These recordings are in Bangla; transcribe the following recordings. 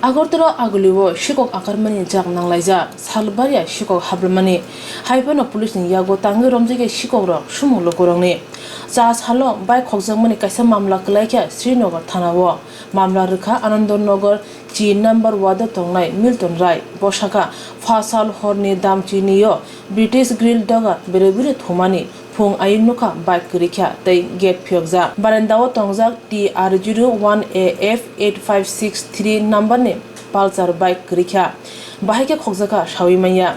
Agortala aguliwo shikok akarmani jak nanglaijak salbaria shikok hablmani haibano police ni yago tangi romjige shikok rok sumolo korongni ja salo bai khokjakmani kaisa mamla klaikya Srinagar thanawo mamla rukha Ananda nagar G number wada tongnai Milton Rai bosaka fasal horni damchiniyo British grill daga berebire thomani Phung ayunuka bike kurikha tei gate phiokja barandao tongjak TR01AF8563 number ni Pulsar bike kurikha bahike khokjaka shawi maya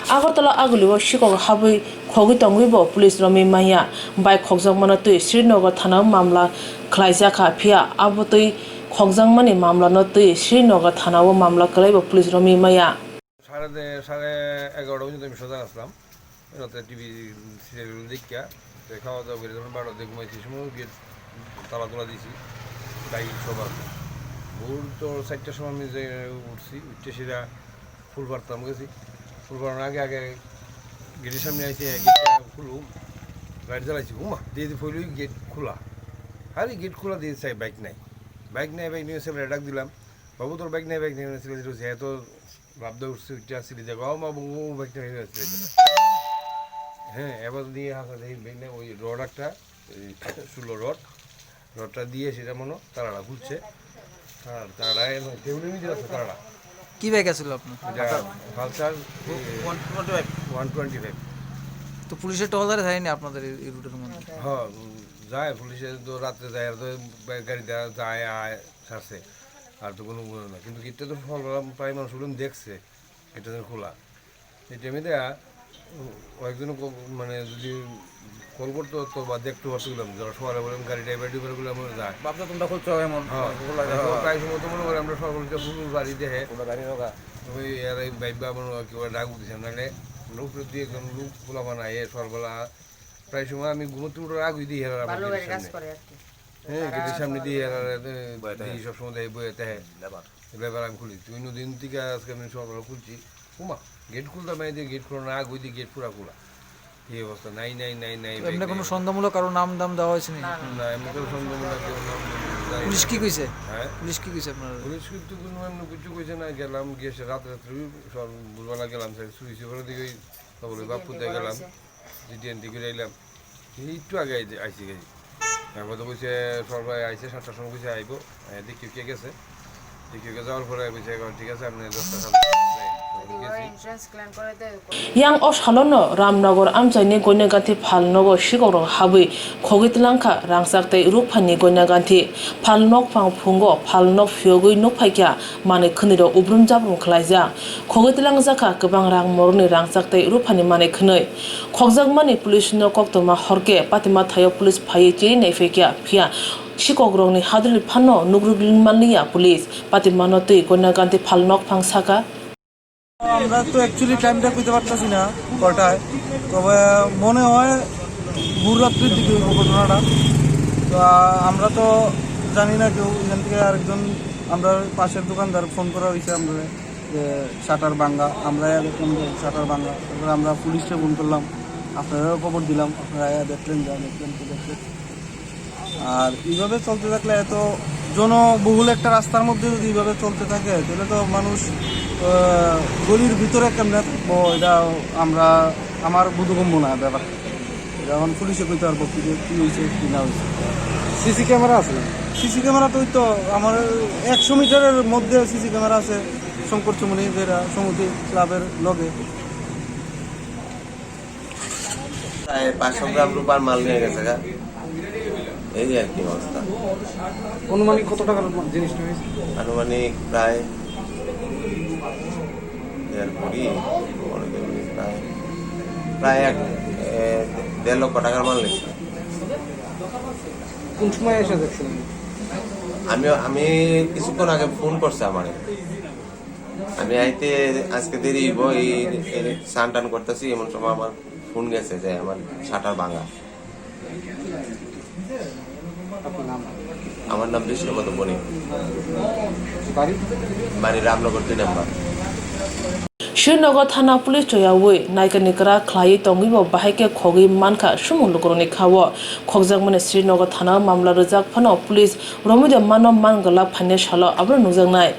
Agartala aguliwo shikok habui khogi tongwibo police romi maya bike khokjakmana tui Srinagar thana mamla khlaijaka phia abotui khokjakmani mamla no tui Srinagar thanawo mamla klaibo police romi maya সাড়ে 11টা পর্যন্ত আমি সোজা আসলাম রাতে টিভি সিরিয়াল দেখা খাওয়া দাওয়া করে যখন 12টার দিকে ঘুমাইছি সময় গেট তালা তোলা দিয়েছি গাড়ি সবার ভোর তো 4টার সময় আমি যে উঠছি উঠতে সেটা ফুল পারতাম গেছি ফুল পাড়ানোর আগে গেটের সামনে আসে গেটটা খুলুম গাড়ি চালাইছি ঘুমা দিয়ে ফইলুই গেট খোলা আরে গেট খোলা দিয়ে চাই বাইক নিয়ে সেবার ডাক দিলাম বাবু তোর বাইক নেই এত ভাবতে উঠছে উঠতে আসছিলি দেখো মা বউ বাইকটা হয়ে যাচ্ছে হ্যাঁ এবার দিয়ে হাসা দেখি বাইক ওই রড একটা ষোলো রডটা দিয়ে সেটা মনে তারাটা ঘুরছে তারাটা টেবিলে নিয়ে যাচ্ছে তারাটা কি বাইক আসলো আপনার এটা পালসার 125 তো পুলিশের টহলদারে যায়নি আপনাদের এই রুটের মধ্যে হ্যাঁ যায় পুলিশে তো রাত্রে যায় আর তো গাড়ি যায় আয় ছাড়ছে আর তো কোনো না কিন্তু গেটটা তো প্রায় মানুষ দেখছে এটা যেন খোলা এই টাইমে দেয়া একজন মানে যদি কল করতো তো বা দেখতে পারছিলাম যারা সকালে বললাম গাড়ি ড্রাইভারগুলো আমরা যায় বাপটা তোমরা খুলছো এমন প্রায় সময় তো মনে করি আমরা সকলকে ফুল গাড়ি দেখে ওই আর এই বাইক বা কেউ ডাক দিচ্ছিলাম নাহলে লোক দিয়ে একদম লোক খোলা বানায় সকালবেলা প্রায় সময় আমি ঘুমোতে উঠার আগে দিই হেরার হ্যাঁ গেটের সামনে দিয়ে সবসময় দেয় বইয়ে দেয় ব্যাপার আমি খুলি তুই দিন থেকে আজকে আমি সকালে খুলছি উমা গেট খুলতাম দিয়ে গেট খোলা না আগে দিয়ে গেট পুরা খোলা এই অবস্থা নাই এমনি কোনো সন্দেহমূলক কারো নাম দেওয়া হয়েছে না এমনি কোনো সন্দেহমূলক কেউ নাম পুলিশ কি কইছে হ্যাঁ পুলিশ কি কইছে আপনার পুলিশ কিন্তু কোনো এমনি কিছু কইছে না গেলাম গিয়ে রাত্রে সব ভোরবেলা গেলাম সুইচ করে দিকে বলে বাপুতে গেলাম জিটিএনটি করে এলাম একটু আগে আইসি গেছি এবার তো কইছে সবাই আইসে 7টার সময় কইছে আইব দেখি কে গেছে যাওয়ার পরে কইছে ঠিক আছে আপনি 10টা yang oshalono Ramnagar amchaio goinaganthi phalnogo shikoro habui khogitlanka Rangchak Rukphai goinaganthi phalnok phang phungo phalnok phiogui nokphaikya mane khuniro ubrum jabrum khlaija khogitlang jaka gobang rang morni Rangchak Rukphai mane khunoi khokjakmani police no koktoma horke patima thayo police phai chiri nei fekya phia shikogrongni hadri phanno nugruglinmaniya police patimano tei goinaganthi phalnok phang saka আমরা তো অ্যাকচুয়ালি টাইমটা পেতে পারতেছি না কটায় তবে মনে হয় ভোর রাত্রির দিকে ঘটনাটা তো আমরা তো জানি না কেউ এখান থেকে আরেকজন আমরা পাশের দোকানদার ফোন করা হয়েছে আমরা যে শাটার ভাঙ্গা আমরা দেখলাম যে শাটার ভাঙ্গা তারপরে আমরা পুলিশকে ফোন করলাম আপনারাও খবর দিলাম আপনারা দেখলেন দেখলেন আর এইভাবে চলতে থাকলে এত জনবহুল একটা রাস্তার মধ্যে যদি এইভাবে চলতে থাকে তাহলে তো মানুষ গলির ভিতরে কেমনে থাকবো এটা আমার বোধগম্য না ব্যাপার এটা এখন পুলিশে কইতে পারবো কি হয়েছে কি না হয়েছে সিসি ক্যামেরা আছে সিসি ক্যামেরা তো ওই তো আমার 100 মিটারের মধ্যে সিসি ক্যামেরা আছে শঙ্কর চুমনি যেটা সমিতি ক্লাবের লগে 500 গ্রাম রূপার মাল নিয়ে গেছে এই আর কি অবস্থা অনুমানিক কত টাকার জিনিসটা হয়েছে আনুমানিক প্রায় প্রায় 1.5 লক্ষ টাকার মাল নিয়েছে কোন সময় এসে দেখছেন আমি কিছুক্ষণ আগে ফোন করছে আমারে আমি আজকে দেরি হইব এই স্নান টান করতেছি এমন সময় আমার ফোন গেছে যে আমার শাটার ভাঙা আমার নাম বিষ্ণুপদ বণিক বাড়ি রামনগর 2 নম্বর Srinagar thana police choyawi naikanikra khlai tongibo bahike khogi manka sumulukroni khawo khokjakmani Srinagar thana mamla rojak phano police romide mano mangala phane shala abro nujaknai